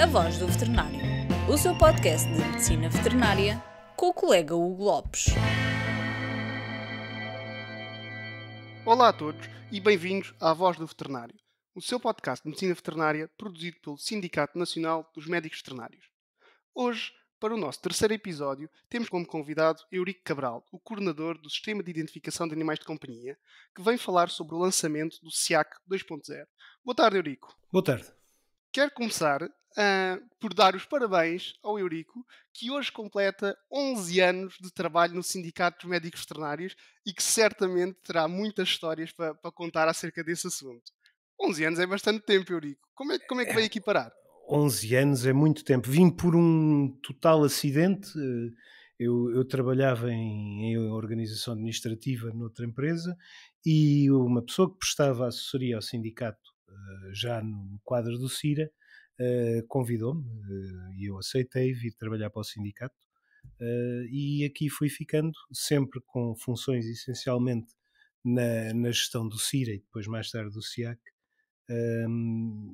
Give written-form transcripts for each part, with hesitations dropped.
A Voz do Veterinário, o seu podcast de medicina veterinária com o colega Hugo Lopes. Olá a todos e bem-vindos à Voz do Veterinário, o seu podcast de medicina veterinária produzido pelo Sindicato Nacional dos Médicos Veterinários. Hoje, para o nosso terceiro episódio, temos como convidado Eurico Cabral, o coordenador do Sistema de Identificação de Animais de Companhia, que vem falar sobre o lançamento do SIAC 2.0. Boa tarde, Eurico. Boa tarde. Quero começar por dar os parabéns ao Eurico, que hoje completa 11 anos de trabalho no Sindicato dos Médicos Veterinários e que certamente terá muitas histórias para contar acerca desse assunto. 11 anos é bastante tempo, Eurico. Como é que veio aqui parar? 11 anos é muito tempo. Vim por um total acidente. Eu trabalhava em organização administrativa noutra empresa e uma pessoa que prestava assessoria ao sindicato, já no quadro do CIRA, convidou-me e eu aceitei vir trabalhar para o sindicato. E aqui fui ficando, sempre com funções essencialmente na gestão do CIRA e depois mais tarde do SIAC.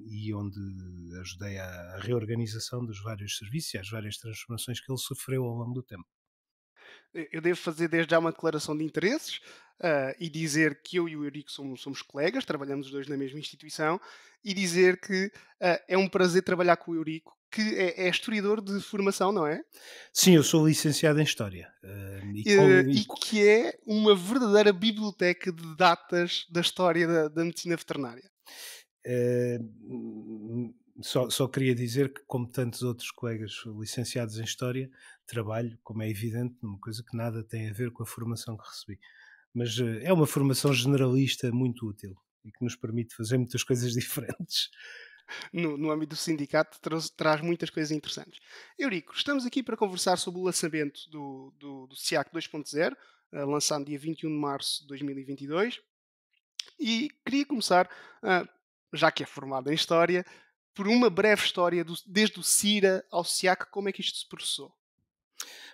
E onde ajudei à reorganização dos vários serviços e às várias transformações que ele sofreu ao longo do tempo. Eu devo fazer desde já uma declaração de interesses e dizer que eu e o Eurico somos colegas, trabalhamos os dois na mesma instituição, e dizer que é um prazer trabalhar com o Eurico, que é historiador de formação, não é? Sim, eu sou licenciado em História. E que é uma verdadeira biblioteca de datas da história da medicina veterinária. Só queria dizer que, como tantos outros colegas licenciados em História, trabalho, como é evidente, numa coisa que nada tem a ver com a formação que recebi. Mas é uma formação generalista muito útil e que nos permite fazer muitas coisas diferentes. No âmbito do sindicato, traz muitas coisas interessantes. Eurico, estamos aqui para conversar sobre o lançamento do SIAC 2.0, lançado dia 21 de março de 2022. E queria começar, já que é formado em História, por uma breve história desde o CIRA ao SIAC, como é que isto se processou?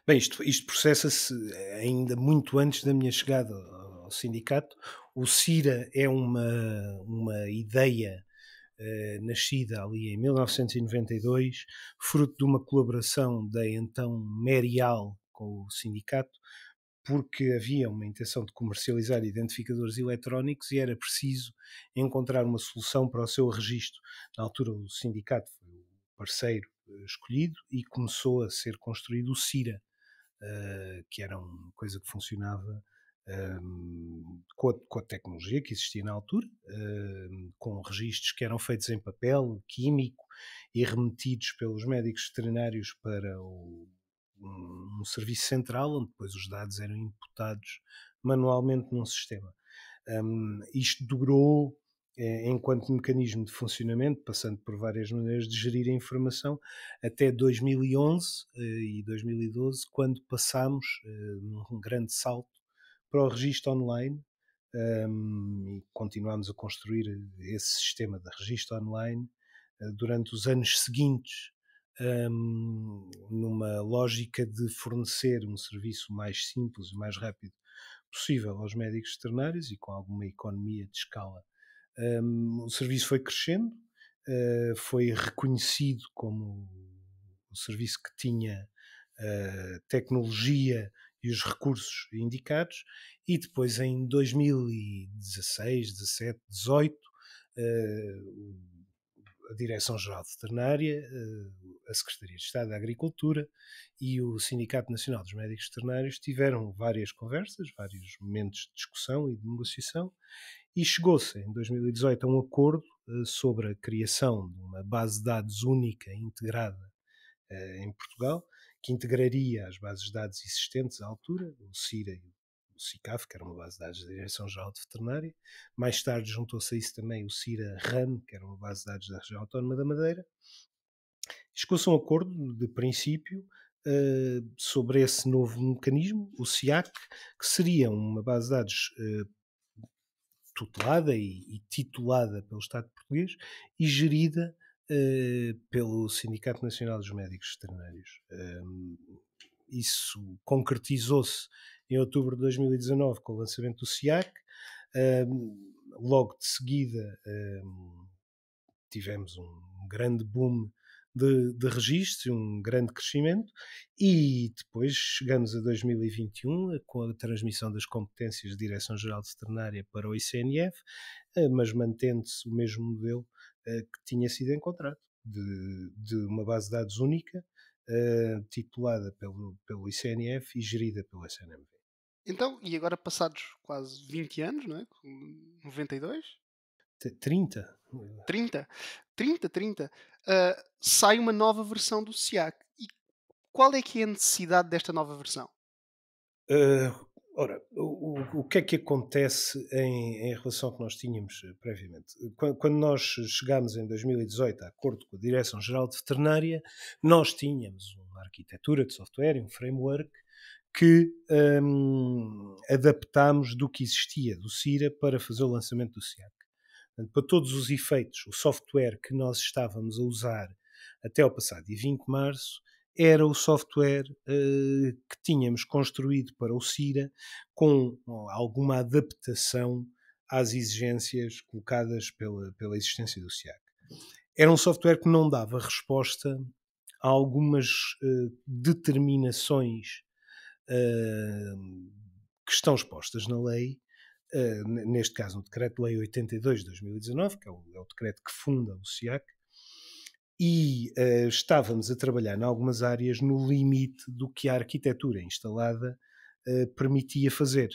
Bem, isto processa-se ainda muito antes da minha chegada ao sindicato. O CIRA é uma ideia nascida ali em 1992, fruto de uma colaboração da então Merial com o sindicato, porque havia uma intenção de comercializar identificadores eletrónicos e era preciso encontrar uma solução para o seu registro. Na altura, o sindicato foi o parceiro escolhido e começou a ser construído o CIRA, que era uma coisa que funcionava com a tecnologia que existia na altura, com registros que eram feitos em papel, químico e remetidos pelos médicos veterinários para um serviço central, onde depois os dados eram imputados manualmente num sistema. Isto durou enquanto mecanismo de funcionamento, passando por várias maneiras de gerir a informação, até 2011 e 2012, quando passámos num grande salto para o registro online, e continuámos a construir esse sistema de registro online durante os anos seguintes, numa lógica de fornecer um serviço mais simples e mais rápido possível aos médicos veterinários e com alguma economia de escala. O serviço foi crescendo, foi reconhecido como um serviço que tinha tecnologia e os recursos indicados, e depois em 2016, 17, 18, a Direção-Geral de Veterinária, a Secretaria de Estado da Agricultura e o Sindicato Nacional dos Médicos Veterinários tiveram várias conversas, vários momentos de discussão e de negociação, e chegou-se em 2018 a um acordo sobre a criação de uma base de dados única integrada em Portugal, que integraria as bases de dados existentes à altura, o CIRA e o SICAF, que era uma base de dados da Direção-Geral de Veterinária. Mais tarde juntou-se a isso também o CIRA-RAM, que era uma base de dados da Região Autónoma da Madeira. Chegou-se a um acordo de princípio sobre esse novo mecanismo, o SIAC, que seria uma base de dados tutelada e titulada pelo Estado português e gerida pelo Sindicato Nacional dos Médicos Veterinários. Isso concretizou-se em outubro de 2019 com o lançamento do SIAC. Logo de seguida tivemos um grande boom de registros, um grande crescimento, e depois chegamos a 2021 com a transmissão das competências de Direção-Geral de Veterinária para o ICNF, mas mantendo-se o mesmo modelo que tinha sido encontrado, de uma base de dados única, titulada pelo ICNF e gerida pelo SNMV. Então, e agora passados quase 20 anos, não é? 92? 30? 30? 30, sai uma nova versão do SIAC. E qual é que é a necessidade desta nova versão? Ora, o que é que acontece em relação ao que nós tínhamos previamente? Quando nós chegámos em 2018 a acordo com a Direção-Geral de Veterinária, nós tínhamos uma arquitetura de software, um framework, que adaptámos do que existia do CIRA para fazer o lançamento do SIAC. Portanto, para todos os efeitos, o software que nós estávamos a usar até ao passado dia 20 de março era o software que tínhamos construído para o CIRA, com alguma adaptação às exigências colocadas pela existência do SIAC. Era um software que não dava resposta a algumas determinações que estão expostas na lei, neste caso no Decreto-Lei 82 de 2019, que é o decreto que funda o SIAC, e estávamos a trabalhar em algumas áreas no limite do que a arquitetura instalada permitia fazer.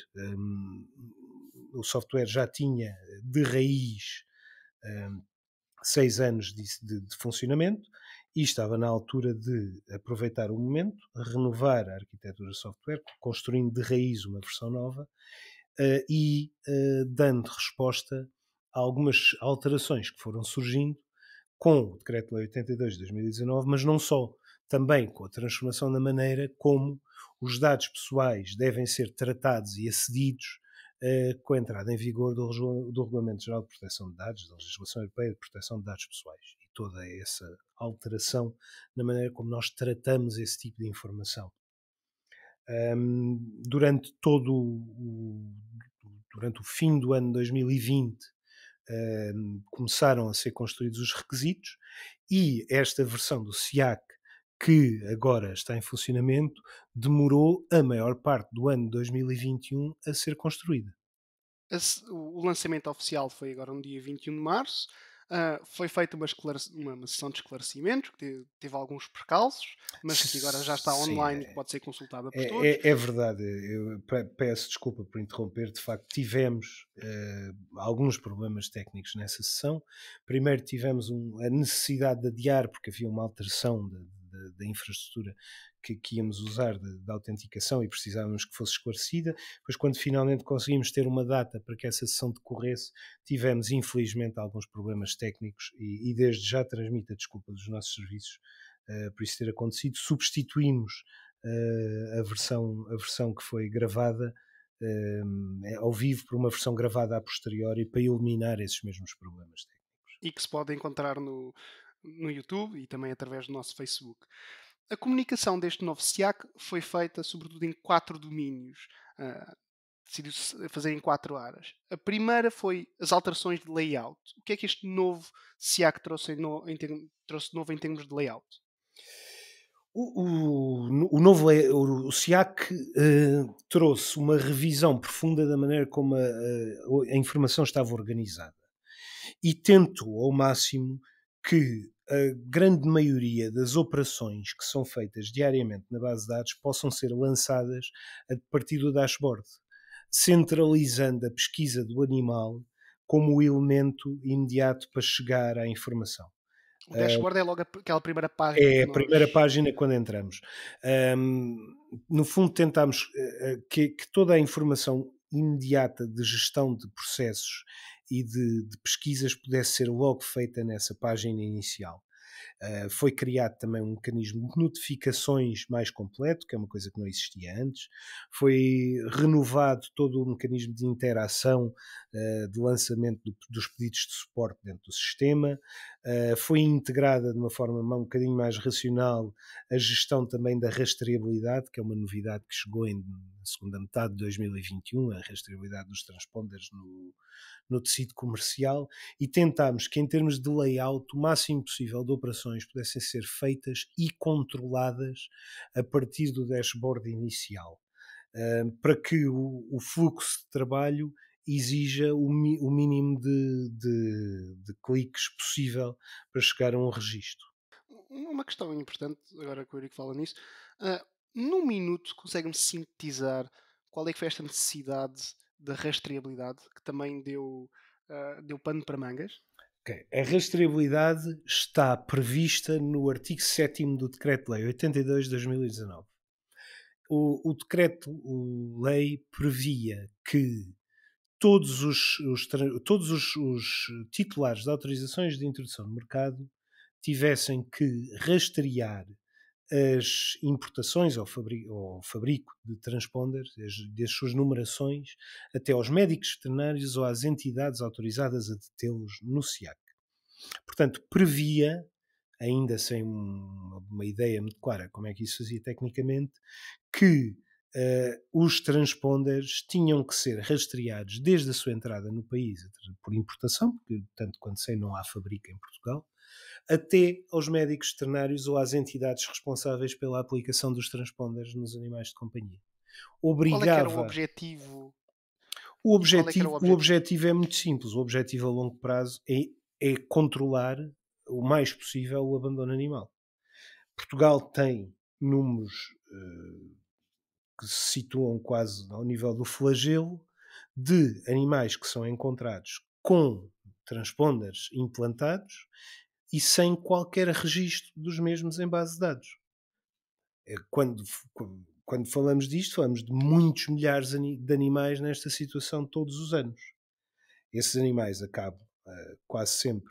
O software já tinha de raiz 6 anos de funcionamento e estava na altura de aproveitar o momento, renovar a arquitetura de software, construindo de raiz uma versão nova e dando resposta a algumas alterações que foram surgindo com o Decreto-Lei 82 de 2019, mas não só, também com a transformação da maneira como os dados pessoais devem ser tratados e acedidos com a entrada em vigor do Regulamento Geral de Proteção de Dados, da legislação europeia de proteção de dados pessoais, e toda essa alteração na maneira como nós tratamos esse tipo de informação. Durante o fim do ano 2020, começaram a ser construídos os requisitos e esta versão do SIAC, que agora está em funcionamento, demorou a maior parte do ano 2021 a ser construída. O lançamento oficial foi agora no dia 21 de março. Foi feita uma sessão de esclarecimentos, que teve alguns percalços, mas que agora já está online e pode ser consultada por todos. É verdade, eu peço desculpa por interromper, de facto tivemos alguns problemas técnicos nessa sessão. Primeiro tivemos a necessidade de adiar, porque havia uma alteração da infraestrutura que íamos usar de autenticação e precisávamos que fosse esclarecida. Depois, quando finalmente conseguimos ter uma data para que essa sessão decorresse, tivemos infelizmente alguns problemas técnicos e desde já transmito a desculpa dos nossos serviços por isso ter acontecido. Substituímos a versão que foi gravada ao vivo por uma versão gravada a posteriori para eliminar esses mesmos problemas técnicos. E que se pode encontrar no YouTube e também através do nosso Facebook. A comunicação deste novo SIAC foi feita sobretudo em 4 domínios. Decidiu-se fazer em 4 áreas. A primeira foi as alterações de layout. O que é que este novo SIAC trouxe novo em termos de layout? O SIAC trouxe uma revisão profunda da maneira como a informação estava organizada e tentou ao máximo que a grande maioria das operações que são feitas diariamente na base de dados possam ser lançadas a partir do dashboard, centralizando a pesquisa do animal como o elemento imediato para chegar à informação. O dashboard é logo aquela primeira página. É a primeira página quando entramos. No fundo, tentámos que toda a informação imediata de gestão de processos e de pesquisas pudesse ser logo feita nessa página inicial. Foi criado também um mecanismo de notificações mais completo, que é uma coisa que não existia antes. Foi renovado todo o mecanismo de interação, de lançamento dos pedidos de suporte dentro do sistema. Foi integrada de uma forma um bocadinho mais racional a gestão também da rastreabilidade, que é uma novidade que chegou na segunda metade de 2021, a rastreabilidade dos transponders no tecido comercial, e tentámos que, em termos de layout, o máximo possível de operações pudessem ser feitas e controladas a partir do dashboard inicial, para que o fluxo de trabalho exija o mínimo de cliques possível para chegar a um registro. Uma questão importante, agora que o Eurico fala nisso, ah, num minuto consegue-me sintetizar qual é que foi esta necessidade da rastreabilidade que também deu pano para mangas? Okay. A rastreabilidade está prevista no artigo 7º do Decreto-Lei 82 de 2019. O Decreto-Lei previa que todos os titulares de autorizações de introdução no mercado tivessem que rastrear as importações ou fabrico de transponders, das suas numerações, até aos médicos veterinários ou às entidades autorizadas a detê-los no SIAC. Portanto, previa, ainda sem uma ideia muito clara como é que isso se fazia tecnicamente, que os transponders tinham que ser rastreados desde a sua entrada no país por importação, porque, tanto quanto sei, não há fábrica em Portugal, até aos médicos veterinários ou às entidades responsáveis pela aplicação dos transponders nos animais de companhia. Qual é que era o Obrigava. objetivo? O E qual é que era objetivo, o o objetivo? objetivo é muito simples. O objetivo a longo prazo é controlar o mais possível o abandono animal. Portugal tem números que se situam quase ao nível do flagelo de animais que são encontrados com transponders implantados e sem qualquer registro dos mesmos em base de dados. Quando falamos disto, falamos de muitos milhares de animais nesta situação todos os anos. Esses animais acabam quase sempre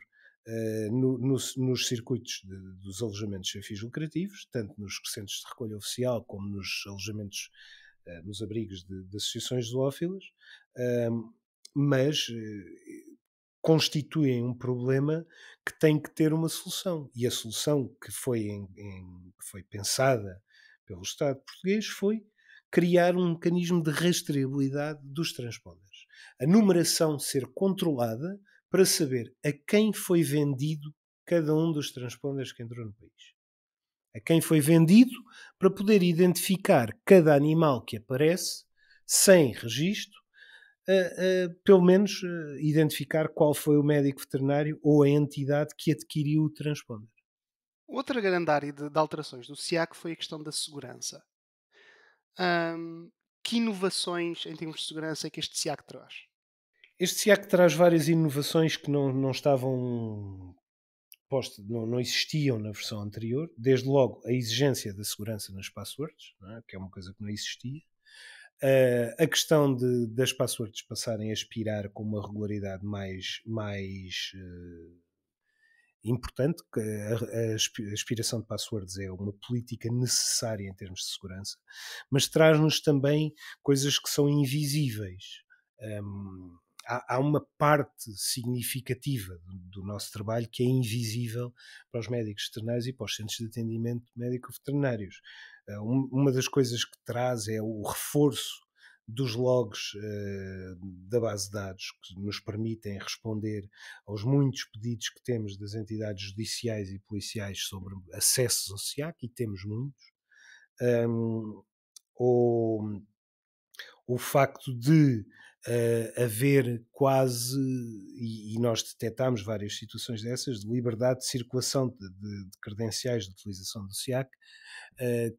nos circuitos dos alojamentos sem fins lucrativos, tanto nos centros de recolha oficial como nos alojamentos, nos abrigos de associações zoófilas, mas constituem um problema que tem que ter uma solução. E a solução que foi pensada pelo Estado português foi criar um mecanismo de rastreabilidade dos transponders. A numeração ser controlada para saber a quem foi vendido cada um dos transponders que entrou no país. A quem foi vendido, para poder identificar cada animal que aparece sem registro, pelo menos identificar qual foi o médico veterinário ou a entidade que adquiriu o transponder. Outra grande área de alterações do SIAC foi a questão da segurança. Que inovações em termos de segurança é que este SIAC traz? Este SIAC traz várias inovações que não estavam não existiam na versão anterior. Desde logo, a exigência da segurança nas passwords, não é? Que é uma coisa que não existia. A questão das passwords passarem a expirar com uma regularidade mais importante, que a expiração de passwords é uma política necessária em termos de segurança, mas traz-nos também coisas que são invisíveis. Há uma parte significativa do nosso trabalho que é invisível para os médicos veterinários e para os centros de atendimento médico-veterinários. Uma das coisas que traz é o reforço dos logs da base de dados, que nos permitem responder aos muitos pedidos que temos das entidades judiciais e policiais sobre acessos ao SIAC, e temos muitos. O facto de haver quase, e nós detectámos várias situações dessas, de liberdade de circulação de credenciais de utilização do SIAC,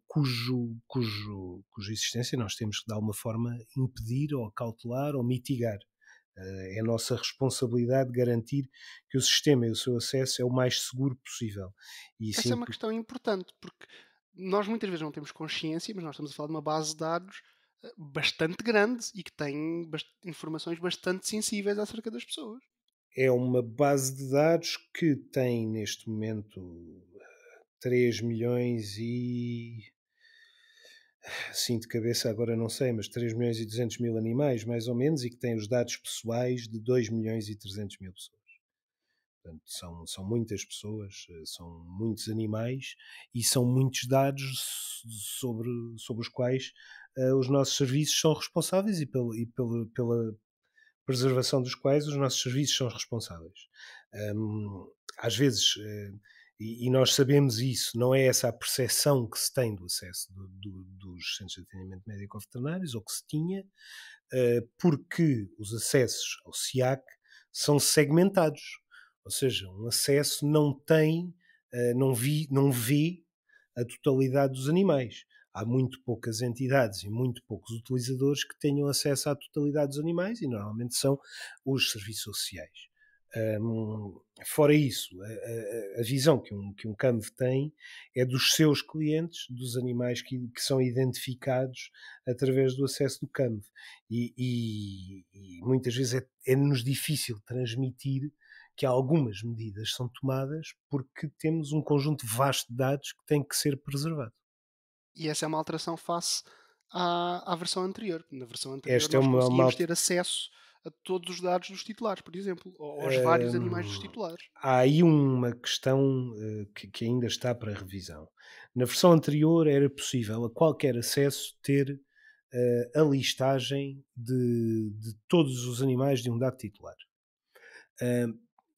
cuja existência nós temos que de alguma forma impedir ou cautelar ou mitigar. É a nossa responsabilidade garantir que o sistema e o seu acesso é o mais seguro possível. E Essa é sim, uma questão importante, porque nós muitas vezes não temos consciência, mas nós estamos a falar de uma base de dados bastante grande e que tem informações bastante sensíveis acerca das pessoas. é uma base de dados que tem neste momento 3 milhões assim de cabeça agora não sei, mas 3 milhões e 200 mil animais, mais ou menos, e que tem os dados pessoais de 2 milhões e 300 mil pessoas. Portanto, são muitas pessoas, são muitos animais e são muitos dados sobre os quais os nossos serviços são responsáveis e pela preservação dos quais os nossos serviços são responsáveis. Às vezes, e nós sabemos isso, não é essa a percepção que se tem do acesso dos centros de atendimento médico-veterinários, ou que se tinha, porque os acessos ao SIAC são segmentados. Ou seja, um acesso não vê a totalidade dos animais. Há muito poucas entidades e muito poucos utilizadores que tenham acesso à totalidade dos animais, e normalmente são os serviços sociais. Fora isso, a visão que um CAMV tem é dos seus clientes, dos animais que são identificados através do acesso do CAMV. E muitas vezes é-nos difícil transmitir que algumas medidas são tomadas porque temos um conjunto vasto de dados que tem que ser preservado. E essa é uma alteração face à versão anterior. Na versão anterior Esta é nós uma conseguíamos ter acesso a todos os dados dos titulares, por exemplo, ou aos vários animais dos titulares. Há aí uma questão que ainda está para revisão. Na versão anterior era possível a qualquer acesso ter a listagem de todos os animais de um dado titular.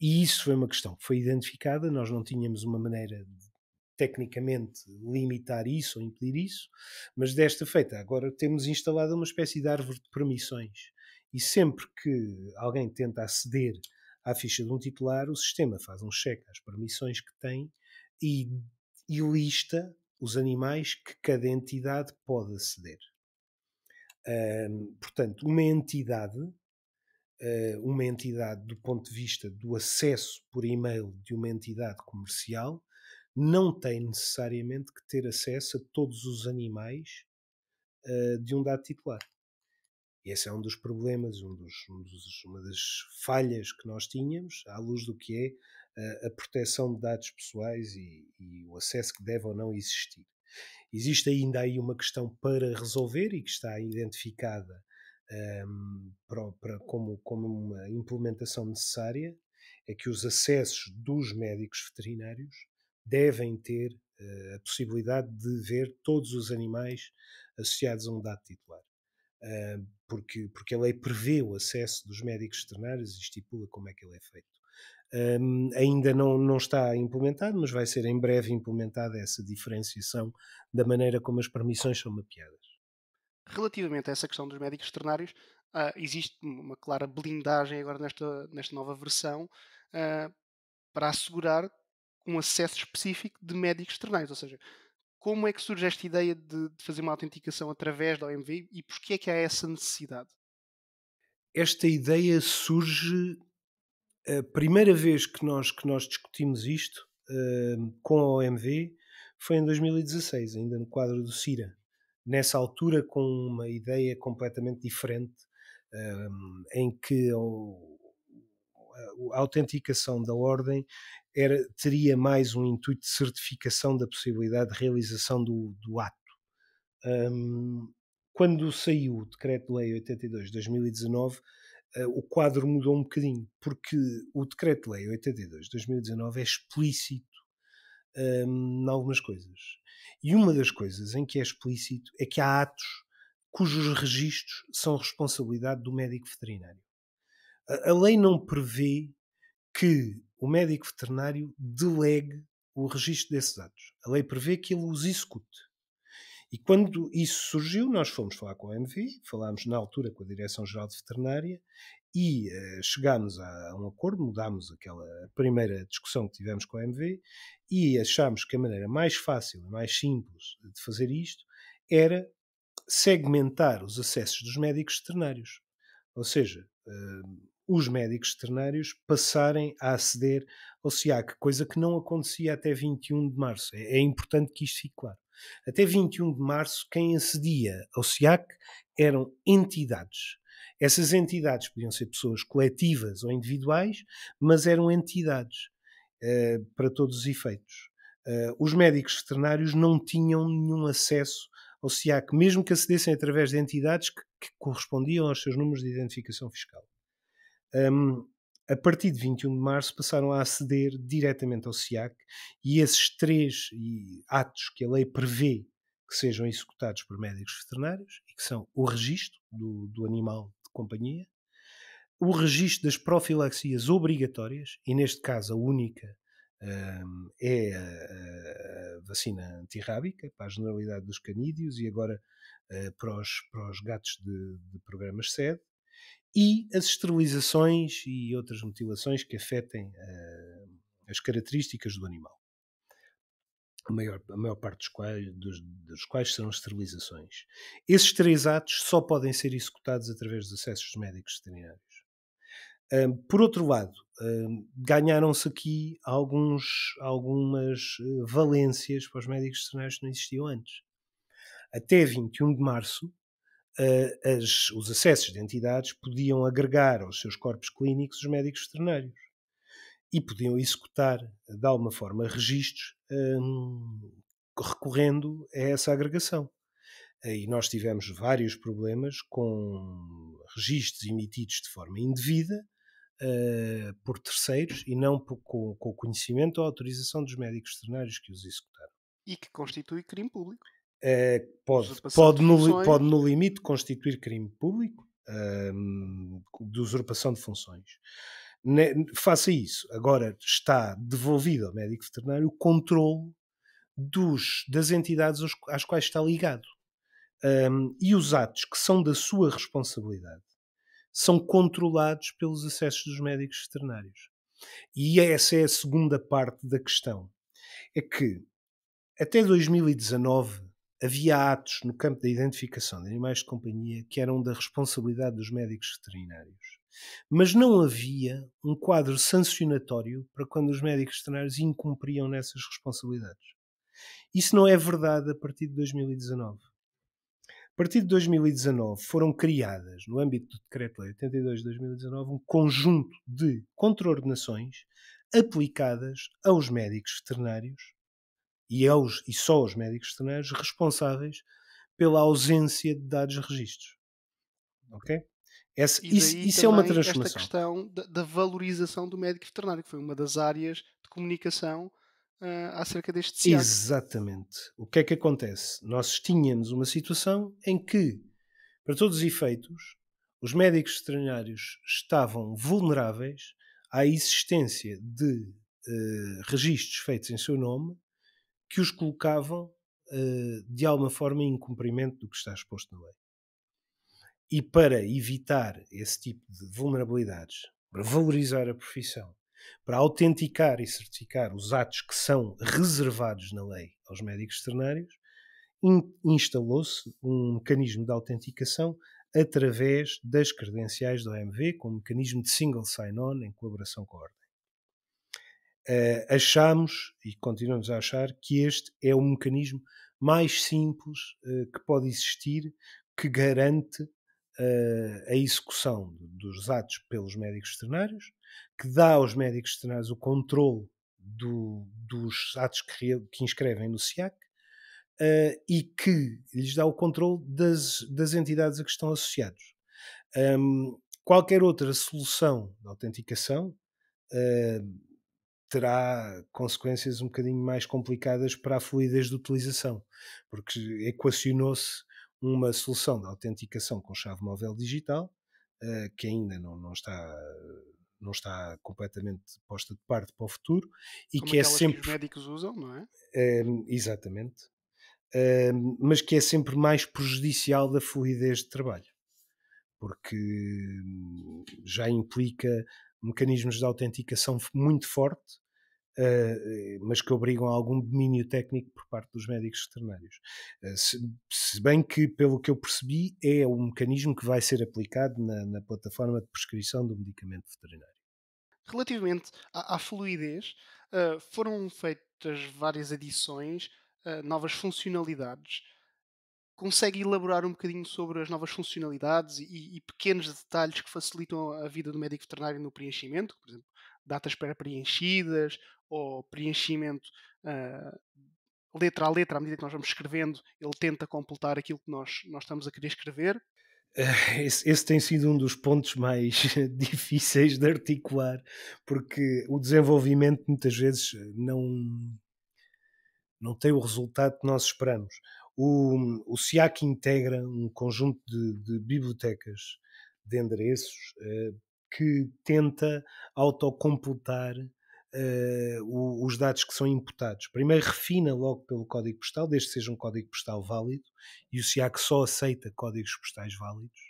E isso foi uma questão que foi identificada, nós não tínhamos uma maneira de tecnicamente limitar isso ou impedir isso, mas desta feita agora temos instalada uma espécie de árvore de permissões, e sempre que alguém tenta aceder à ficha de um titular, o sistema faz um check às permissões que tem e lista os animais que cada entidade pode aceder. Portanto, uma entidade do ponto de vista do acesso por e-mail de uma entidade comercial não tem necessariamente que ter acesso a todos os animais de um dado titular. E esse é um dos problemas, uma das falhas que nós tínhamos, à luz do que é a proteção de dados pessoais e o acesso que deve ou não existir. Existe ainda aí uma questão para resolver e que está identificada como uma implementação necessária, é que os acessos dos médicos veterinários devem ter a possibilidade de ver todos os animais associados a um dado titular. Porque a lei prevê o acesso dos médicos veterinários e estipula como é que ele é feito. Ainda não está implementado, mas vai ser em breve implementada essa diferenciação da maneira como as permissões são mapeadas. Relativamente a essa questão dos médicos veterinários, existe uma clara blindagem agora nesta nova versão para assegurar um acesso específico de médicos veterinários. Ou seja, como é que surge esta ideia de fazer uma autenticação através da OMV e porquê é que há essa necessidade? Esta ideia surge a primeira vez que nós discutimos isto com a OMV foi em 2016, ainda no quadro do CIRA. Nessa altura, com uma ideia completamente diferente, em que a autenticação da ordem teria mais um intuito de certificação da possibilidade de realização do ato. Quando saiu o Decreto-Lei 82 de 2019, o quadro mudou um bocadinho, porque o Decreto-Lei 82 de 2019 é explícito em algumas coisas. E uma das coisas em que é explícito é que há atos cujos registros são responsabilidade do médico veterinário. A lei não prevê que o médico veterinário delegue o registro desses atos. A lei prevê que ele os execute. E quando isso surgiu, nós fomos falar com a OMV, falámos na altura com a Direção-Geral de Veterinária e chegámos a um acordo, mudámos aquela primeira discussão que tivemos com a OMV e achámos que a maneira mais fácil e mais simples de fazer isto era segmentar os acessos dos médicos veterinários. Ou seja, os médicos veterinários passarem a aceder ao SIAC, coisa que não acontecia até 21 de março. É importante que isto fique claro. Até 21 de março, quem acedia ao SIAC eram entidades. Essas entidades podiam ser pessoas coletivas ou individuais, mas eram entidades para todos os efeitos. Os médicos veterinários não tinham nenhum acesso ao SIAC, mesmo que acedessem através de entidades que correspondiam aos seus números de identificação fiscal. A partir de 21 de março passaram a aceder diretamente ao SIAC e esses 3 atos que a lei prevê que sejam executados por médicos veterinários, e que são o registro do animal de companhia, o registro das profilaxias obrigatórias, e neste caso a única é a vacina antirrábica para a generalidade dos canídeos e agora para os gatos de programas SED, e as esterilizações e outras mutilações que afetem as características do animal. A maior parte dos quais serão esterilizações. Esses 3 atos só podem ser executados através dos acessos dos médicos veterinários. Por outro lado, ganharam-se aqui algumas valências para os médicos veterinários que não existiam antes. Até 21 de março, os acessos de entidades podiam agregar aos seus corpos clínicos os médicos veterinários e podiam executar, de alguma forma, registros recorrendo a essa agregação. E nós tivemos vários problemas com registros emitidos de forma indevida por terceiros e não com o conhecimento ou autorização dos médicos veterinários que os executaram. E que constitui crime público. Pode, no limite, constituir crime público de usurpação de funções. Faça isso. Agora está devolvido ao médico veterinário o controle das entidades às quais está ligado. E os atos que são da sua responsabilidade são controlados pelos acessos dos médicos veterinários. E essa é a segunda parte da questão. É que até 2019 havia atos no campo da identificação de animais de companhia que eram da responsabilidade dos médicos veterinários. Mas não havia um quadro sancionatório para quando os médicos veterinários incumpriam nessas responsabilidades. Isso não é verdade a partir de 2019. A partir de 2019 foram criadas, no âmbito do Decreto-Lei 82 de 2019, um conjunto de contraordenações aplicadas aos médicos veterinários e só aos médicos veterinários responsáveis pela ausência de dados de registros. Ok? Isso é uma transformação. Esta questão da valorização do médico veterinário, que foi uma das áreas de comunicação acerca deste SIAC. Exatamente. O que é que acontece? Nós tínhamos uma situação em que, para todos os efeitos, os médicos veterinários estavam vulneráveis à existência de registros feitos em seu nome que os colocavam de alguma forma em incumprimento do que está exposto na lei. E para evitar esse tipo de vulnerabilidades, para valorizar a profissão, para autenticar e certificar os atos que são reservados na lei aos médicos veterinários, instalou-se um mecanismo de autenticação através das credenciais da OMV, com um mecanismo de single sign-on em colaboração com a Ordem. Achamos, e continuamos a achar, que este é o mecanismo mais simples que pode existir, que garante a execução dos atos pelos médicos veterinários, que dá aos médicos veterinários o controle dos atos que inscrevem no SIAC e que lhes dá o controle das entidades a que estão associados. Qualquer outra solução de autenticação terá consequências um bocadinho mais complicadas para a fluidez de utilização, porque equacionou-se uma solução de autenticação com chave móvel digital, que ainda não está completamente posta de parte para o futuro, e como que é sempre que os médicos usam, não é? Exatamente. Mas que é sempre mais prejudicial da fluidez de trabalho, porque já implica mecanismos de autenticação muito forte, mas que obrigam a algum domínio técnico por parte dos médicos veterinários. Se bem que, pelo que eu percebi, é um mecanismo que vai ser aplicado na plataforma de prescrição do medicamento veterinário. Relativamente à fluidez, foram feitas várias adições, novas funcionalidades. Consegue elaborar um bocadinho sobre as novas funcionalidades e pequenos detalhes que facilitam a vida do médico veterinário no preenchimento? Por exemplo, datas pré-preenchidas ou preenchimento letra a letra, à medida que nós vamos escrevendo, ele tenta completar aquilo que nós estamos a querer escrever. Esse tem sido um dos pontos mais difíceis de articular, porque o desenvolvimento muitas vezes não tem o resultado que nós esperamos. O SIAC integra um conjunto de bibliotecas de endereços que tenta autocomputar os dados que são imputados. Primeiro refina logo pelo código postal, desde que seja um código postal válido, e o SIAC só aceita códigos postais válidos.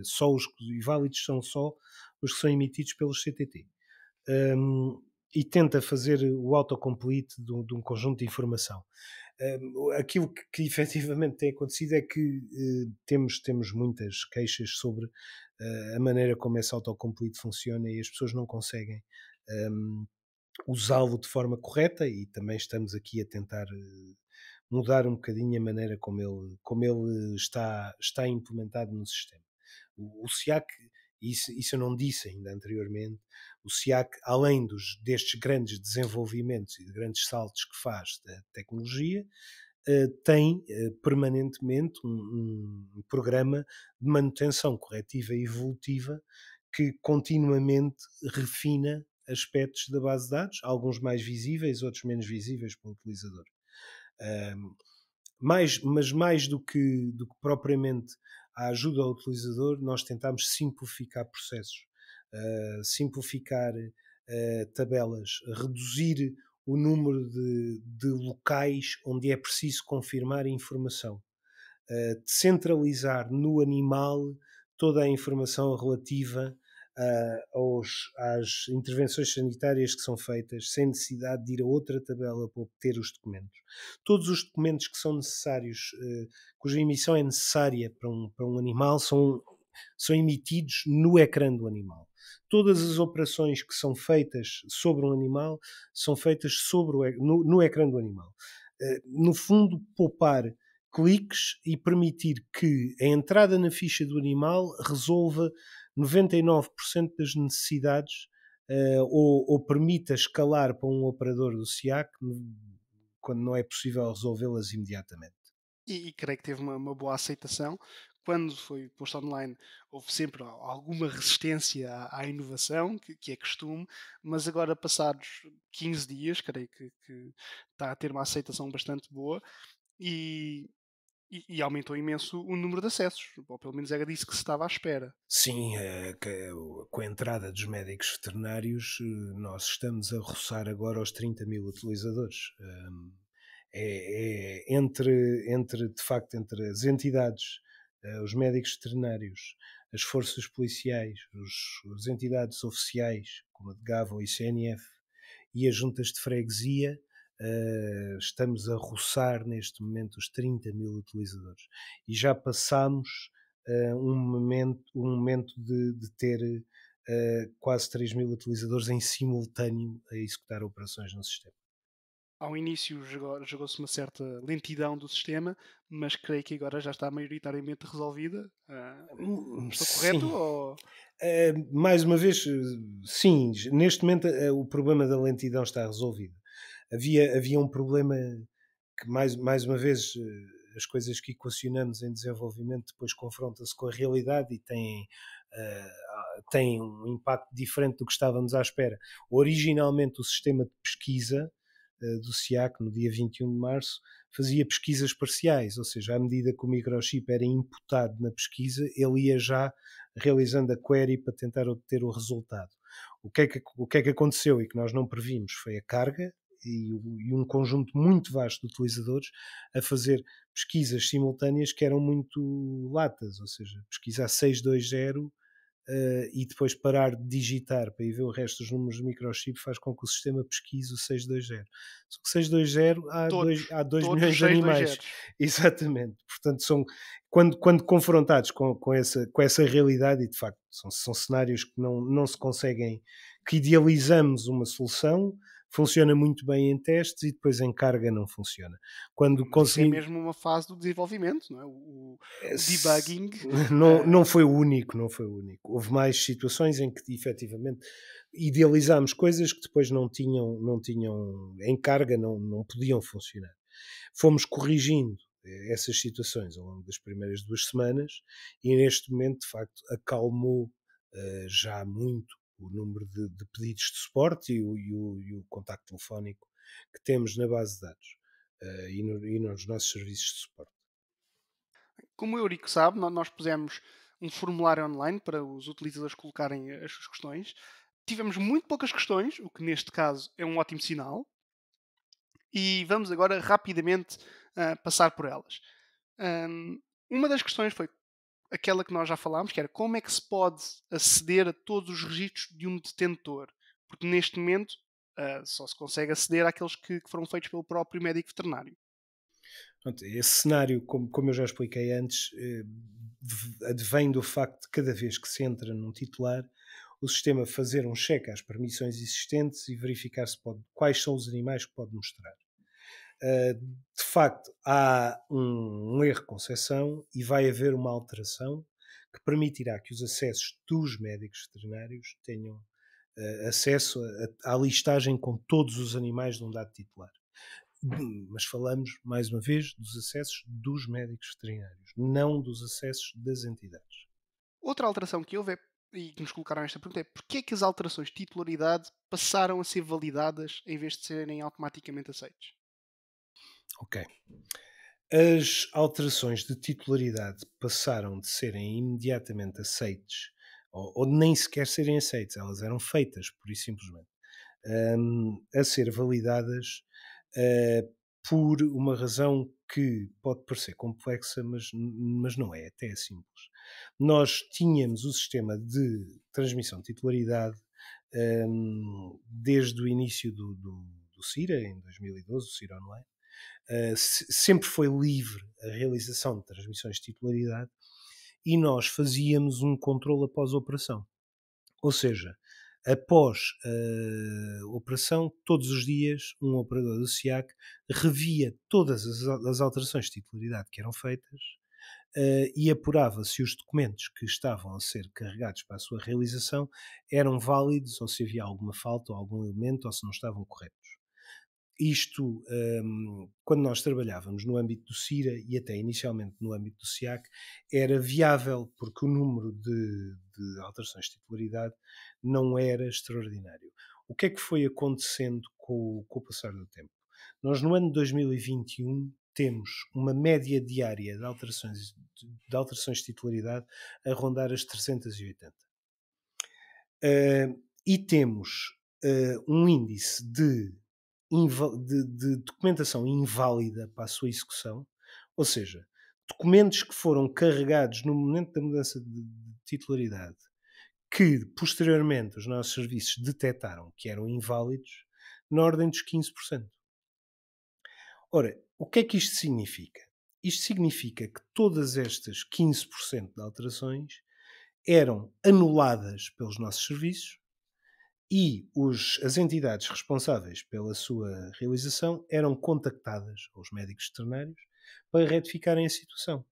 Só os válidos são só os que são emitidos pelos CTT. E tenta fazer o autocomplete de um conjunto de informação. Aquilo que efetivamente tem acontecido é que temos muitas queixas sobre a maneira como esse autocomplete funciona e as pessoas não conseguem usá-lo de forma correta, e também estamos aqui a tentar mudar um bocadinho a maneira como ele está implementado no sistema. O SIAC, isso eu não disse ainda anteriormente, o SIAC, além destes grandes desenvolvimentos e de grandes saltos que faz da tecnologia, tem permanentemente um programa de manutenção corretiva e evolutiva que continuamente refina aspectos da base de dados, alguns mais visíveis, outros menos visíveis para o utilizador. Mas mais do que propriamente a ajuda ao utilizador, nós tentamos simplificar processos, simplificar tabelas, reduzir o número de locais onde é preciso confirmar a informação, centralizar no animal toda a informação relativa às intervenções sanitárias que são feitas, sem necessidade de ir a outra tabela para obter os documentos. Todos os documentos que são necessários, cuja emissão é necessária para um animal, são emitidos no ecrã do animal. Todas as operações que são feitas sobre um animal são feitas no ecrã do animal. No fundo, poupar cliques e permitir que a entrada na ficha do animal resolva 99% das necessidades, ou permita escalar para um operador do SIAC quando não é possível resolvê-las imediatamente. E creio que teve uma boa aceitação. Quando foi posto online, houve sempre alguma resistência à inovação, que é costume, mas agora, passados 15 dias, creio que está a ter uma aceitação bastante boa e, e aumentou imenso o número de acessos, ou pelo menos era disso que se estava à espera. Sim, com a entrada dos médicos veterinários, nós estamos a roçar agora aos 30 mil utilizadores. De facto, entre as entidades, os médicos veterinários, as forças policiais, as entidades oficiais, como a de GAVA ou ICNF, e as juntas de freguesia, estamos a roçar neste momento os 30 mil utilizadores. E já passamos um momento de ter quase 3 mil utilizadores em simultâneo a executar operações no sistema. Ao início jogou-se uma certa lentidão do sistema, mas creio que agora já está maioritariamente resolvida. Estou correto? Sim. Ou... Mais uma vez, sim, neste momento o problema da lentidão está resolvido. Havia um problema que, mais uma vez, as coisas que equacionamos em desenvolvimento depois confrontam-se com a realidade e têm um impacto diferente do que estávamos à espera. Originalmente, o sistema de pesquisa do SIAC, no dia 21 de março, fazia pesquisas parciais, ou seja, à medida que o microchip era imputado na pesquisa, ele ia já realizando a query para tentar obter o resultado. O que é que aconteceu e que nós não previmos foi a carga e um conjunto muito vasto de utilizadores a fazer pesquisas simultâneas que eram muito latas, ou seja, pesquisar 620 e depois parar de digitar para ir ver o resto dos números do microchip faz com que o sistema pesquise o 620. Só que 620 há 2 milhões de animais. Exatamente. Portanto, quando confrontados com essa realidade, e de facto são cenários que não se conseguem, que idealizamos uma solução, funciona muito bem em testes e depois em carga não funciona. Isso é mesmo uma fase do desenvolvimento, não é? O debugging. Não foi o único. Houve mais situações em que efetivamente idealizámos coisas que depois não tinham em carga, não podiam funcionar. Fomos corrigindo essas situações ao longo das primeiras 2 semanas e neste momento, de facto, acalmou já muito o número de pedidos de suporte e o contacto telefónico que temos na base de dados e nos nossos serviços de suporte. Como o Eurico sabe, nós pusemos um formulário online para os utilizadores colocarem as suas questões. Tivemos muito poucas questões, o que neste caso é um ótimo sinal, e vamos agora rapidamente passar por elas. Uma das questões foi aquela que nós já falámos, que era como é que se pode aceder a todos os registros de um detentor? Porque neste momento só se consegue aceder àqueles que foram feitos pelo próprio médico veterinário. Pronto, esse cenário, como eu já expliquei antes, advém do facto de cada vez que se entra num titular, o sistema fazer um cheque às permissões existentes e verificar quais são os animais que pode mostrar. De facto, há um erro de concepção e vai haver uma alteração que permitirá que os acessos dos médicos veterinários tenham acesso à listagem com todos os animais de um dado titular. Mas falamos, mais uma vez, dos acessos dos médicos veterinários, não dos acessos das entidades. Outra alteração que houve e que nos colocaram esta pergunta é porquê é que as alterações de titularidade passaram a ser validadas em vez de serem automaticamente aceites? Ok. As alterações de titularidade passaram de serem imediatamente aceites ou nem sequer serem aceites, elas eram feitas, pura e simplesmente, a ser validadas por uma razão que pode parecer complexa, mas não é, até é simples. Nós tínhamos o sistema de transmissão de titularidade desde o início do CIRA, em 2012, o CIRA Online. Sempre foi livre a realização de transmissões de titularidade e nós fazíamos um controle após a operação. Ou seja, após a operação, todos os dias, um operador do SIAC revia todas as alterações de titularidade que eram feitas e apurava se os documentos que estavam a ser carregados para a sua realização eram válidos ou se havia alguma falta ou algum elemento ou se não estavam corretos. Isto, quando nós trabalhávamos no âmbito do CIRA e até inicialmente no âmbito do SIAC, era viável porque o número de alterações de titularidade não era extraordinário. O que é que foi acontecendo com o passar do tempo? Nós no ano de 2021 temos uma média diária de alterações de titularidade a rondar as 380. E temos um índice de documentação inválida para a sua execução, ou seja, documentos que foram carregados no momento da mudança de titularidade, que posteriormente os nossos serviços detectaram que eram inválidos, na ordem dos 15%. Ora, o que é que isto significa? Isto significa que todas estas 15% de alterações eram anuladas pelos nossos serviços e as entidades responsáveis pela sua realização eram contactadas, os médicos veterinários, para retificarem a situação.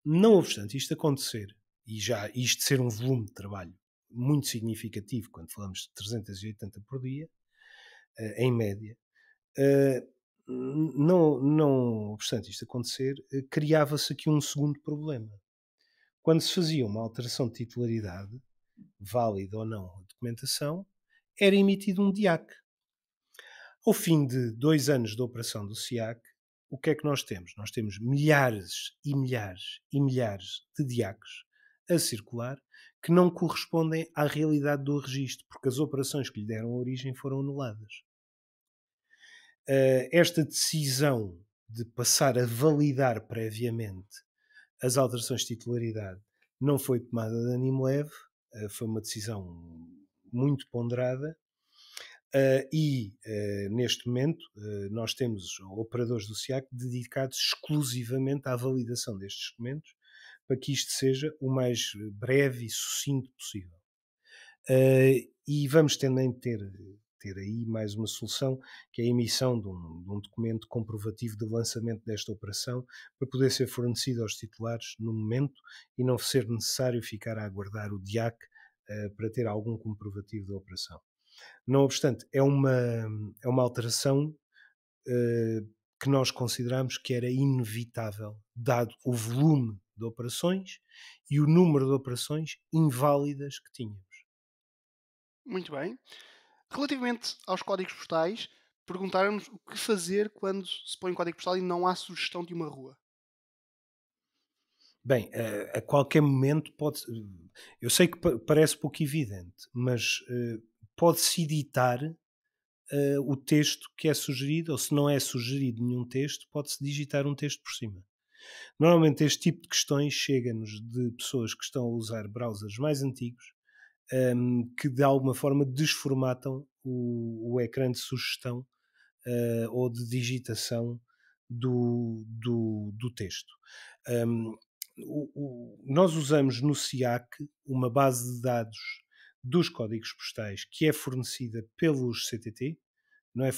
Não obstante isto acontecer, e já isto ser um volume de trabalho muito significativo, quando falamos de 380 por dia, em média, não obstante isto acontecer, criava-se aqui um segundo problema. Quando se fazia uma alteração de titularidade, válida ou não a documentação, era emitido um DIAC. Ao fim de 2 anos de operação do SIAC, o que é que nós temos? Nós temos milhares e milhares e milhares de DIACs a circular que não correspondem à realidade do registro, porque as operações que lhe deram origem foram anuladas. Esta decisão de passar a validar previamente as alterações de titularidade não foi tomada de ânimo leve, foi uma decisão muito ponderada e neste momento nós temos operadores do SIAC dedicados exclusivamente à validação destes documentos para que isto seja o mais breve e sucinto possível. E vamos também ter aí mais uma solução, que é a emissão de um documento comprovativo de lançamento desta operação para poder ser fornecido aos titulares no momento e não ser necessário ficar a aguardar o DIAC para ter algum comprovativo da operação. Não obstante, é uma alteração que nós consideramos que era inevitável, dado o volume de operações e o número de operações inválidas que tínhamos. Muito bem. Relativamente aos códigos postais, perguntaram-nos o que fazer quando se põe um código postal e não há sugestão de uma rua. Bem, a qualquer momento pode. Eu sei que parece pouco evidente, mas pode-se editar o texto que é sugerido, ou se não é sugerido nenhum texto, pode-se digitar um texto por cima. Normalmente este tipo de questões chega-nos de pessoas que estão a usar browsers mais antigos, que de alguma forma desformatam o ecrã de sugestão ou de digitação do texto. Um, Nós usamos no SIAC uma base de dados dos códigos postais que é fornecida pelos CTT, não é,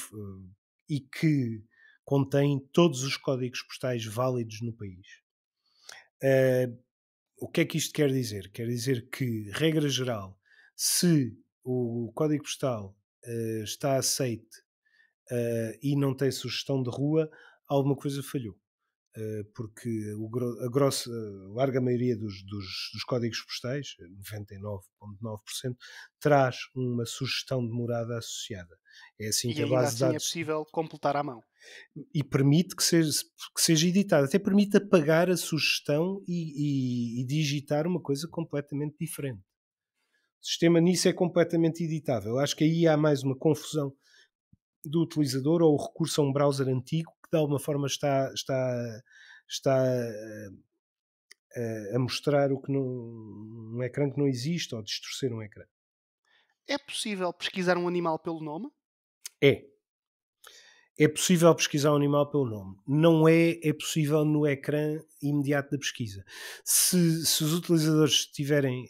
e que contém todos os códigos postais válidos no país. O que é que isto quer dizer? Quer dizer que, regra geral, se o código postal está aceite e não tem sugestão de rua, alguma coisa falhou. Porque a larga maioria dos códigos postais, 99,9%, traz uma sugestão de morada associada. É assim E que a ainda base de assim é dados possível completar à mão. e permite que seja editado. Até permite apagar a sugestão e digitar uma coisa completamente diferente. O sistema nisso é completamente editável. Acho que aí há mais uma confusão do utilizador ou o recurso a um browser antigo que de alguma forma está a mostrar o que um ecrã que não existe ou distorcer um ecrã. É possível pesquisar um animal pelo nome? É. É possível pesquisar um animal pelo nome. Não é possível no ecrã imediato da pesquisa. Se os utilizadores tiverem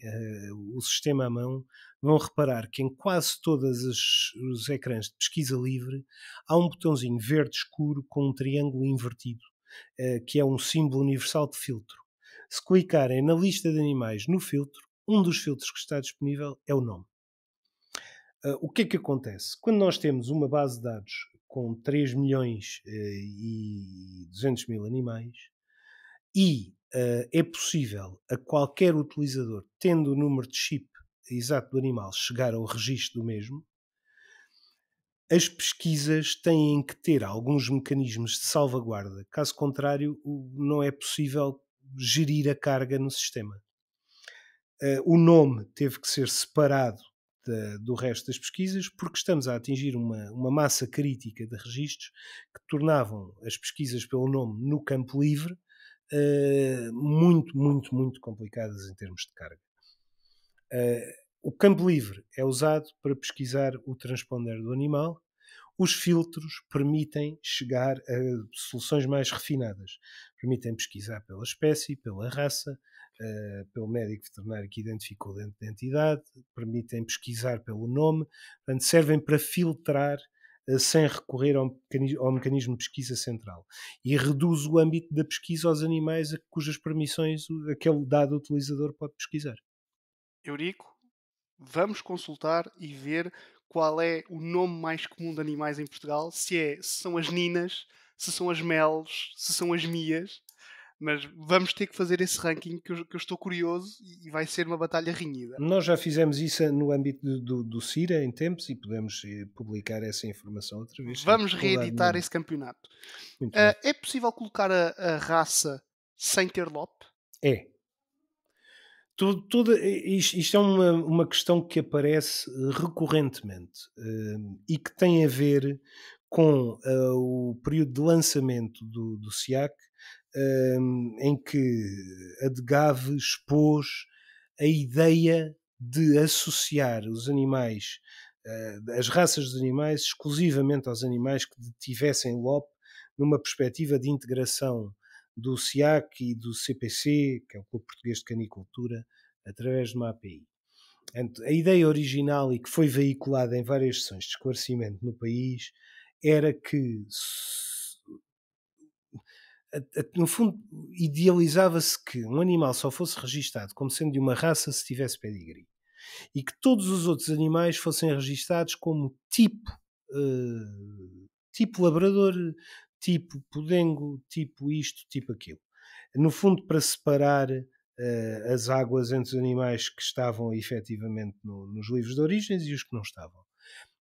o sistema à mão, vão reparar que em quase todos os ecrãs de pesquisa livre há um botãozinho verde escuro com um triângulo invertido, que é um símbolo universal de filtro. Se clicarem na lista de animais no filtro, um dos filtros que está disponível é o nome. O que é que acontece? Quando nós temos uma base de dados com 3 milhões e 200 mil animais e é possível a qualquer utilizador, tendo o número de chip exato do animal, chegar ao registro do mesmo, as pesquisas têm que ter alguns mecanismos de salvaguarda. Caso contrário, não é possível gerir a carga no sistema. O nome teve que ser separado do resto das pesquisas, porque estamos a atingir uma massa crítica de registros que tornavam as pesquisas pelo nome no campo livre muito, muito, muito complicadas em termos de carga. O campo livre é usado para pesquisar o transponder do animal. Os filtros permitem chegar a soluções mais refinadas. Permitem pesquisar pela espécie, pela raça, pelo médico veterinário que identificou dentro da entidade, permitem pesquisar pelo nome, portanto, servem para filtrar sem recorrer ao mecanismo de pesquisa central. E reduz o âmbito da pesquisa aos animais a cujas permissões aquele dado utilizador pode pesquisar. Eurico, vamos consultar e ver qual é o nome mais comum de animais em Portugal. Se são as Ninas, se são as Meles, se são as Mias. Mas vamos ter que fazer esse ranking que eu estou curioso e vai ser uma batalha renhida. Nós já fizemos isso no âmbito do CIRA em tempos e podemos publicar essa informação outra vez. Vamos reeditar esse campeonato. Muito bem. É possível colocar a raça sem ter LOP? É. Isto é uma questão que aparece recorrentemente e que tem a ver com o período de lançamento do SIAC, em que a DGAV expôs a ideia de associar os animais, as raças dos animais, exclusivamente aos animais que tivessem LOP, numa perspectiva de integração do SIAC e do CPC, que é o Clube Português de Canicultura, através de uma API. A ideia original e que foi veiculada em várias sessões de esclarecimento no país era que, no fundo, idealizava-se que um animal só fosse registado como sendo de uma raça se tivesse pedigree e que todos os outros animais fossem registados como tipo labrador, tipo podengo, tipo isto, tipo aquilo. No fundo, para separar as águas entre os animais que estavam efetivamente nos livros de origens e os que não estavam.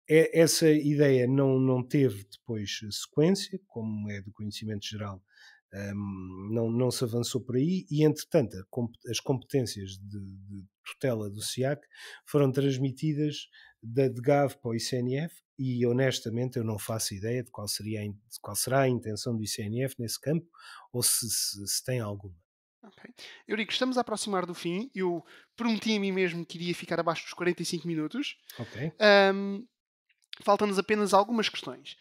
Essa ideia não teve depois sequência, como é do conhecimento geral, não se avançou por aí e, entretanto, as competências de tutela do SIAC foram transmitidas da DGAV para o ICNF e, honestamente, eu não faço ideia de qual será a intenção do ICNF nesse campo ou se tem alguma. Ok. Eurico, estamos a aproximar do fim. Eu prometi a mim mesmo que iria ficar abaixo dos 45 minutos. Ok. Ahm, Faltam-nos apenas algumas questões.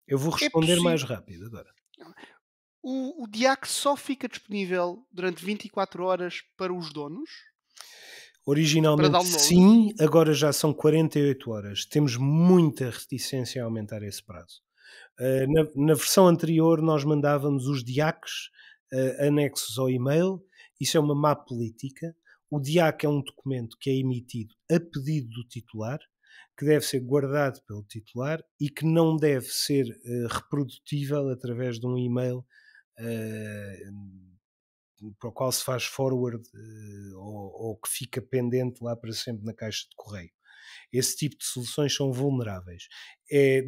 Eu vou É responder mais possível. rápido agora. O DIAC só fica disponível durante 24 horas para os donos? Para Originalmente download? sim, agora já são 48 horas. Temos muita reticência a aumentar esse prazo. Na versão anterior nós mandávamos os DIACs anexos ao e-mail. Isso é uma má política. O DIAC é um documento que é emitido a pedido do titular, que deve ser guardado pelo titular e que não deve ser reprodutível através de um e-mail para o qual se faz forward ou que fica pendente lá para sempre na caixa de correio. Esse tipo de soluções são vulneráveis.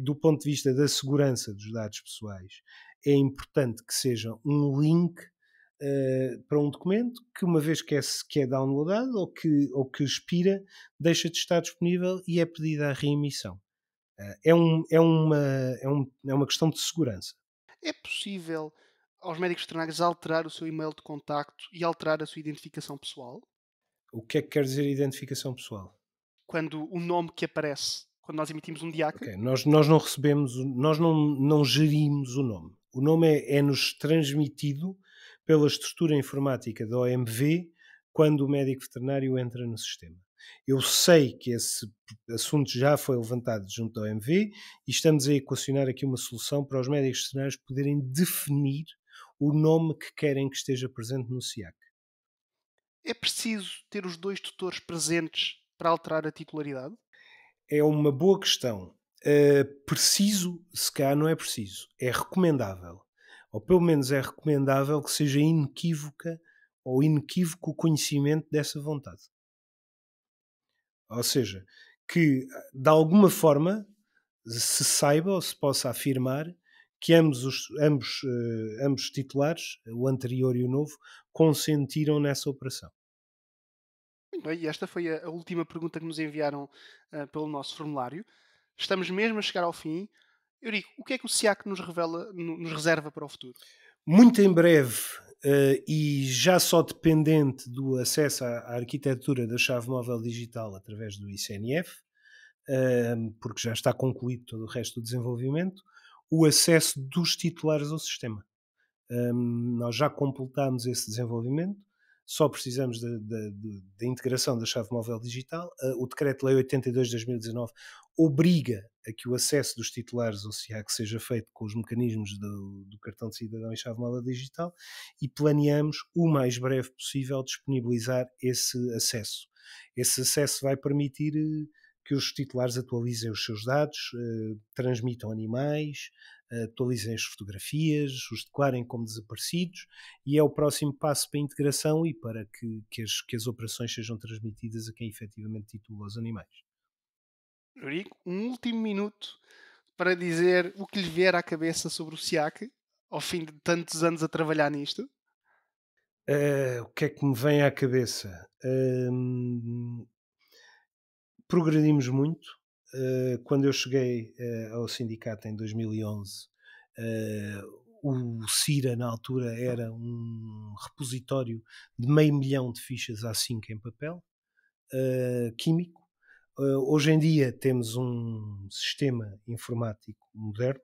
Do ponto de vista da segurança dos dados pessoais, é importante que seja um link para um documento que, uma vez que é downloadado ou que expira, deixa de estar disponível e é pedida a reemissão. É uma questão de segurança. É possível aos médicos veterinários alterar o seu e-mail de contacto e alterar a sua identificação pessoal? O que é que quer dizer identificação pessoal? Quando o nome que aparece quando nós emitimos um DIAC? Ok, nós não recebemos, nós não gerimos o nome. O nome é-nos transmitido pela estrutura informática da OMV quando o médico veterinário entra no sistema. Eu sei que esse assunto já foi levantado junto à OMV e estamos a equacionar aqui uma solução para os médicos veterinários poderem definir o nome que querem que esteja presente no SIAC. É preciso ter os dois tutores presentes para alterar a titularidade? É uma boa questão. Preciso, se calhar não é preciso. É recomendável. Ou pelo menos é recomendável que seja inequívoca ou inequívoco o conhecimento dessa vontade. Ou seja, que de alguma forma se saiba ou se possa afirmar que ambos titulares, o anterior e o novo, consentiram nessa operação. Muito bem, e esta foi a última pergunta que nos enviaram pelo nosso formulário. Estamos mesmo a chegar ao fim. Eurico, o que é que o SIAC nos reserva para o futuro? Muito em breve, e já só dependente do acesso à arquitetura da chave móvel digital através do ICNF, porque já está concluído todo o resto do desenvolvimento, o acesso dos titulares ao sistema. Nós já completámos esse desenvolvimento, só precisamos da integração da chave móvel digital. O Decreto-Lei 82 de 2019 obriga a que o acesso dos titulares ao SIAC seja feito com os mecanismos do cartão de cidadão e chave móvel digital e planeamos o mais breve possível disponibilizar esse acesso. Esse acesso vai permitir que os titulares atualizem os seus dados, transmitam animais, atualizem as fotografias, os declarem como desaparecidos e é o próximo passo para a integração e para que as operações sejam transmitidas a quem efetivamente titula os animais. Eurico, um último minuto para dizer o que lhe vier à cabeça sobre o SIAC, ao fim de tantos anos a trabalhar nisto. O que é que me vem à cabeça? Progredimos muito. Quando eu cheguei ao sindicato em 2011, o CIRA na altura era um repositório de 500.000 de fichas A5 em papel químico. Hoje em dia temos um sistema informático moderno,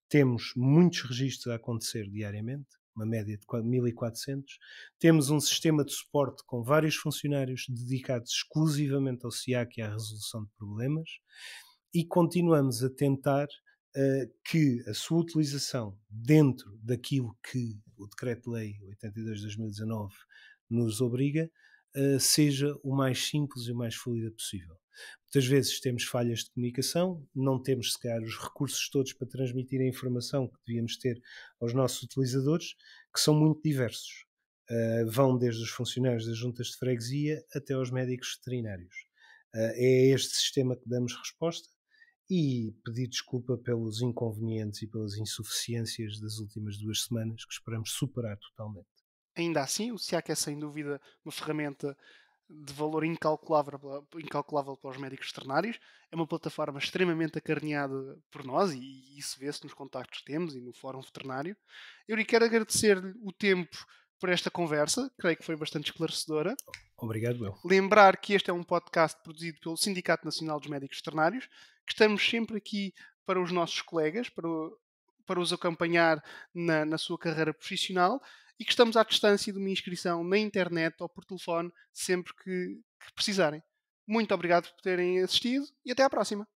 temos muitos registros a acontecer diariamente, uma média de 1.400. Temos um sistema de suporte com vários funcionários dedicados exclusivamente ao SIAC e à resolução de problemas e continuamos a tentar que a sua utilização dentro daquilo que o Decreto-Lei 82 de 2019 nos obriga seja o mais simples e o mais fluida possível. Muitas vezes temos falhas de comunicação, não temos, se calhar, os recursos todos para transmitir a informação que devíamos ter aos nossos utilizadores, que são muito diversos. Vão desde os funcionários das juntas de freguesia até aos médicos veterinários. É a este sistema que damos resposta e pedir desculpa pelos inconvenientes e pelas insuficiências das últimas 2 semanas, que esperamos superar totalmente. Ainda assim, o SIAC é sem dúvida uma ferramenta de valor incalculável para os médicos veterinários. É uma plataforma extremamente acarinhada por nós e isso vê-se nos contactos que temos e no Fórum Veterinário. Eu lhe quero agradecer-lhe o tempo por esta conversa, creio que foi bastante esclarecedora. Obrigado, eu. Lembrar que este é um podcast produzido pelo Sindicato Nacional dos Médicos Veterinários, que estamos sempre aqui para os nossos colegas, para os acompanhar na sua carreira profissional e que estamos à distância de uma inscrição na internet ou por telefone sempre que precisarem. Muito obrigado por terem assistido e até à próxima.